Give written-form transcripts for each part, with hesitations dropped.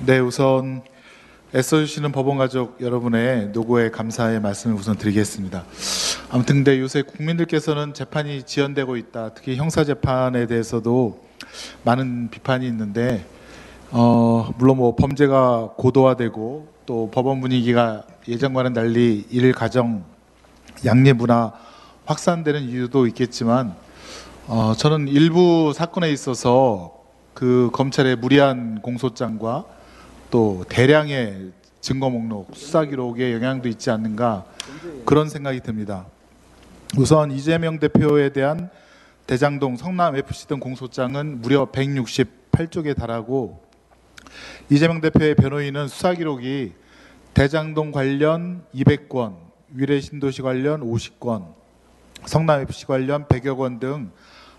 네, 우선 애써주시는 법원가족 여러분의 노고에 감사의 말씀을 우선 드리겠습니다. 아무튼 근데 요새 국민들께서는 재판이 지연되고 있다, 특히 형사재판에 대해서도 많은 비판이 있는데 물론 뭐 범죄가 고도화되고 또 법원 분위기가 예전과는 달리 일 가정 양립 문화 확산되는 이유도 있겠지만 저는 일부 사건에 있어서 그 검찰의 무리한 공소장과 또 대량의 증거 목록, 수사 기록에 영향도 있지 않는가 그런 생각이 듭니다. 우선 이재명 대표에 대한 대장동, 성남 FC 등 공소장은 무려 168쪽에 달하고 이재명 대표의 변호인은 수사 기록이 대장동 관련 200건, 위례신도시 관련 50건, 성남 FC 관련 100여 건 등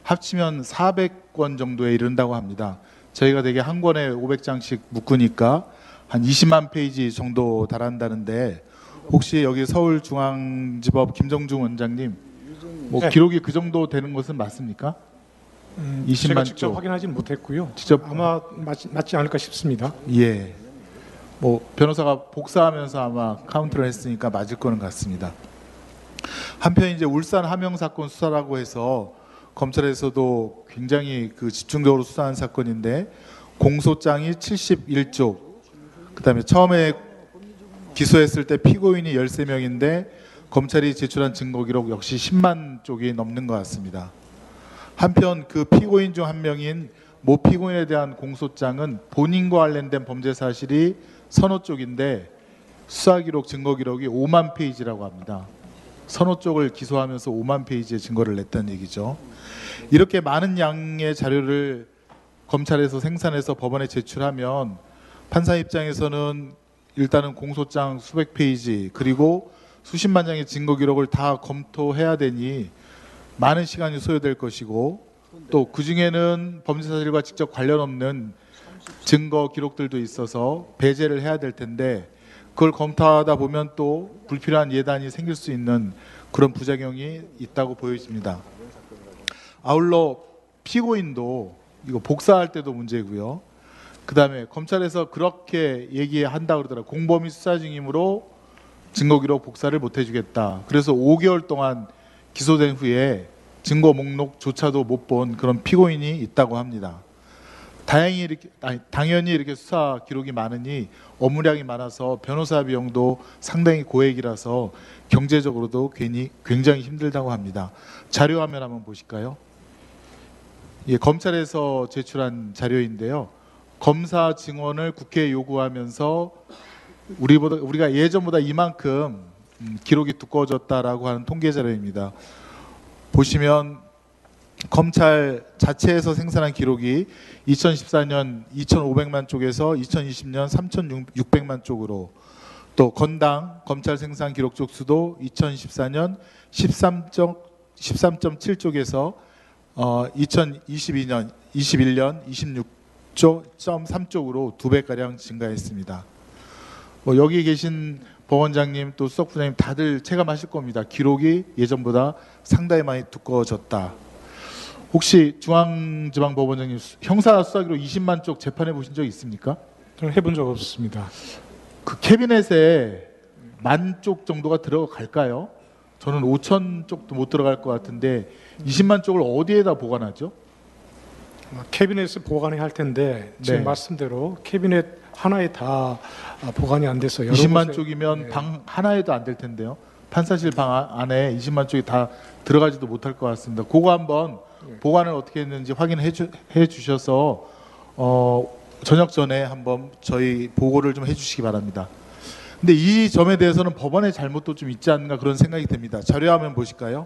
합치면 400건 정도에 이른다고 합니다. 저희가 대개 한 권에 500장씩 묶으니까 한 20만 페이지 정도 달한다는데 혹시 여기 서울중앙지법 김정중 원장님 뭐 네. 기록이 그 정도 되는 것은 맞습니까? 20만 제가 직접 쪽. 확인하지는 못했고요. 직접 아마 맞지 않을까 싶습니다. 예. 뭐 변호사가 복사하면서 아마 카운트를 했으니까 맞을 거는 같습니다. 한편 이제 울산 함영 사건 수사라고 해서 검찰에서도 굉장히 그 집중적으로 수사한 사건인데 공소장이 71쪽, 그다음에 처음에 기소했을 때 피고인이 13명인데 검찰이 제출한 증거 기록 역시 10만 쪽이 넘는 것 같습니다. 한편 그 피고인 중 한 명인 모 피고인에 대한 공소장은 본인과 관련된 범죄 사실이 서너 쪽인데 수사 기록, 증거 기록이 5만 페이지라고 합니다. 서너 쪽을 기소하면서 5만 페이지의 증거를 냈다는 얘기죠. 이렇게 많은 양의 자료를 검찰에서 생산해서 법원에 제출하면 판사 입장에서는 일단은 공소장 수백 페이지 그리고 수십만 장의 증거 기록을 다 검토해야 되니 많은 시간이 소요될 것이고 또 그중에는 범죄 사실과 직접 관련 없는 증거 기록들도 있어서 배제를 해야 될 텐데 그걸 검토하다 보면 또 불필요한 예단이 생길 수 있는 그런 부작용이 있다고 보여집니다. 아울러 피고인도 이거 복사할 때도 문제고요. 그 다음에 검찰에서 그렇게 얘기한다 그러더라고요. 공범위 수사 중이므로 증거기록 복사를 못 해주겠다. 그래서 5개월 동안 기소된 후에 증거 목록조차도 못 본 그런 피고인이 있다고 합니다. 당연히 이렇게 수사 기록이 많으니 업무량이 많아서 변호사 비용도 상당히 고액이라서 경제적으로도 굉장히 힘들다고 합니다. 자료 화면 한번 보실까요? 예, 검찰에서 제출한 자료인데요. 검사 증언을 국회에 요구하면서 우리가 예전보다 이만큼 기록이 두꺼워졌다라고 하는 통계 자료입니다. 보시면 검찰 자체에서 생산한 기록이 2014년 2,500만 쪽에서 2020년 3,600만 쪽으로 또 건당 검찰 생산 기록 쪽수도 2014년 13.7쪽에서 2022년 21년 26.3쪽으로 2배가량 증가했습니다. 뭐 여기 계신 법원장님 또 수석부장님 다들 체감하실 겁니다. 기록이 예전보다 상당히 많이 두꺼워졌다. 혹시 중앙지방법원장님 형사 수사 기록 20만 쪽 재판해 보신 적 있습니까? 저는 해본 적 없습니다. 그 캐비넷에 10,000쪽 정도가 들어갈까요? 저는 5,000 쪽도 못 들어갈 것 같은데 20만 쪽을 어디에다 보관하죠? 캐비넷에 보관해야 할 텐데 지금 네. 말씀대로 캐비넷 하나에 다 보관이 안 돼서 여러 20만 곳에- 쪽이면 네. 방 하나에도 안 될 텐데요. 판사실 방 안에 20만 쪽이 다 들어가지도 못할 것 같습니다. 그거 한번 보관을 어떻게 했는지 확인해 주셔서 저녁 전에 한번 저희 보고를 좀 해주시기 바랍니다. 근데 이 점에 대해서는 법원의 잘못도 좀 있지 않는가 그런 생각이 듭니다. 자료화면 보실까요?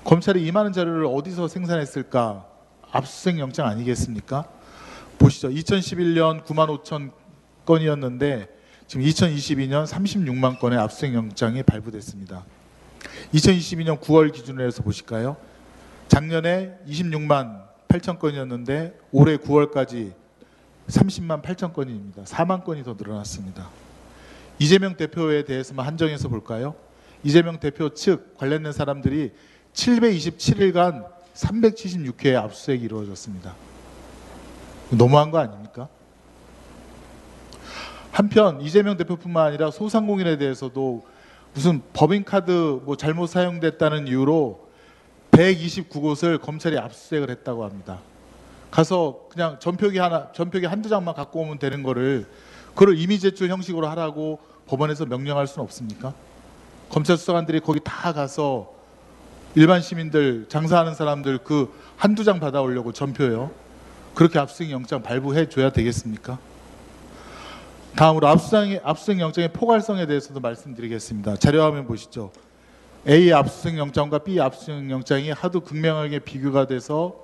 검찰이 이 많은 자료를 어디서 생산했을까? 압수수색 영장 아니겠습니까? 보시죠. 2011년 9만 5천 건이었는데 지금 2022년 36만 건의 압수수색 영장이 발부됐습니다. 2022년 9월 기준으로 해서 보실까요? 작년에 26만 8천 건이었는데 올해 9월까지 30만 8천 건입니다. 4만 건이 더 늘어났습니다. 이재명 대표에 대해서만 한정해서 볼까요? 이재명 대표 측 관련된 사람들이 727일간 376회의 압수수색이 이루어졌습니다. 너무한 거 아닙니까? 한편 이재명 대표뿐만 아니라 소상공인에 대해서도 무슨 법인카드 뭐 잘못 사용됐다는 이유로 129곳을 검찰이 압수수색을 했다고 합니다. 가서 그냥 전표기 한두 장만 갖고 오면 되는 거를 그걸 이미 제출 형식으로 하라고 법원에서 명령할 수는 없습니까? 검찰 수사관들이 거기 다 가서 일반 시민들, 장사하는 사람들 그 한두 장 받아오려고 전표요. 그렇게 압수수색 영장 발부해 줘야 되겠습니까? 다음으로 압수수색 영장의 포괄성에 대해서도 말씀드리겠습니다. 자료화면 보시죠. A 압수수색 영장과 B 압수수색 영장이 하도 극명하게 비교가 돼서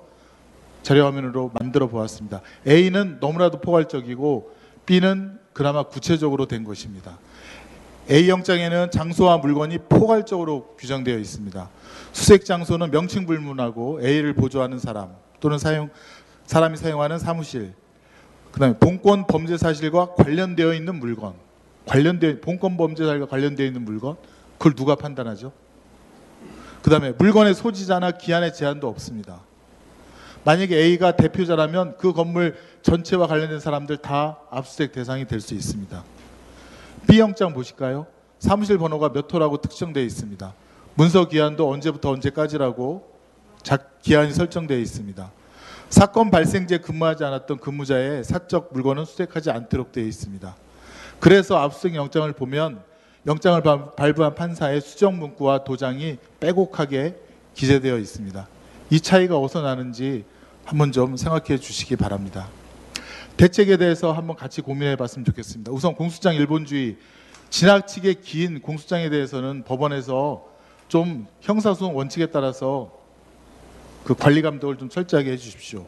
자료화면으로 만들어 보았습니다. A는 너무나도 포괄적이고 B는 그나마 구체적으로 된 것입니다. A 영장에는 장소와 물건이 포괄적으로 규정되어 있습니다. 수색 장소는 명칭 불문하고 A를 보조하는 사람 또는 사람이 사용하는 사무실, 그다음에 본건 범죄 사실과 관련되어 있는 물건, 본건 범죄 사실과 관련되어 있는 물건, 그걸 누가 판단하죠? 그다음에 물건의 소지자나 기한의 제한도 없습니다. 만약에 A가 대표자라면 그 건물 전체와 관련된 사람들 다 압수수색 대상이 될 수 있습니다. B 영장 보실까요? 사무실 번호가 몇 호라고 특정되어 있습니다. 문서 기한도 언제부터 언제까지라고 기한이 설정되어 있습니다. 사건 발생지에 근무하지 않았던 근무자의 사적 물건은 수색하지 않도록 되어 있습니다. 그래서 압수수색 영장을 보면 영장을 발부한 판사의 수정 문구와 도장이 빼곡하게 기재되어 있습니다. 이 차이가 어디서 나는지 한번 좀 생각해 주시기 바랍니다. 대책에 대해서 한번 같이 고민해 봤으면 좋겠습니다. 우선 공소장 일본주의, 지나치게 긴 공소장에 대해서는 법원에서 좀 형사소송 원칙에 따라서 그 관리 감독을 좀 철저하게 해주십시오.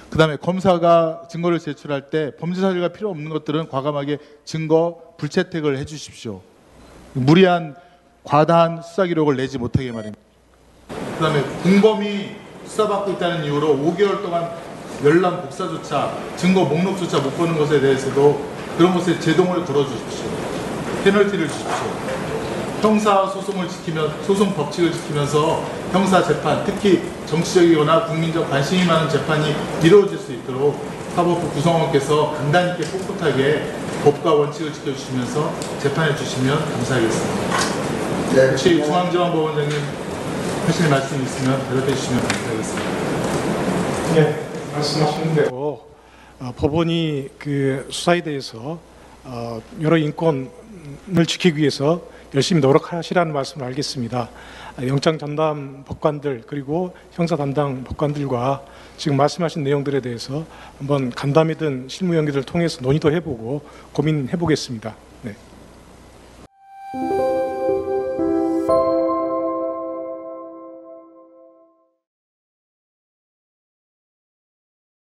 그 다음에 검사가 증거를 제출할 때 범죄 사실과 필요 없는 것들은 과감하게 증거 불채택을 해주십시오. 무리한 과다한 수사 기록을 내지 못하게 말입니다. 그 다음에 공범이 수사받고 있다는 이유로 5개월 동안 열람 복사조차 증거 목록조차 못 보는 것에 대해서도 그런 것에 제동을 걸어주십시오. 페널티를 주십시오. 형사 소송을 지키면 소송 법칙을 지키면서 형사 재판, 특히 정치적이거나 국민적 관심이 많은 재판이 이루어질 수 있도록 사법부 구성원께서 간단 있게 꼿꼿하게 법과 원칙을 지켜주시면서 재판해 주시면 감사하겠습니다. 네, 혹시 중앙지방법원장님 하실 말씀이 있으면 대답해 주시면 감사하겠습니다. 네, 말씀하시는 대로 법원이 그 수사에 대해서 여러 인권을 지키기 위해서 열심히 노력하시라는 말씀을 알겠습니다. 영장 전담 법관들 그리고 형사 담당 법관들과 지금 말씀하신 내용들에 대해서 한번 간담회든 실무 연기를 통해서 논의도 해보고 고민해 보겠습니다. 네.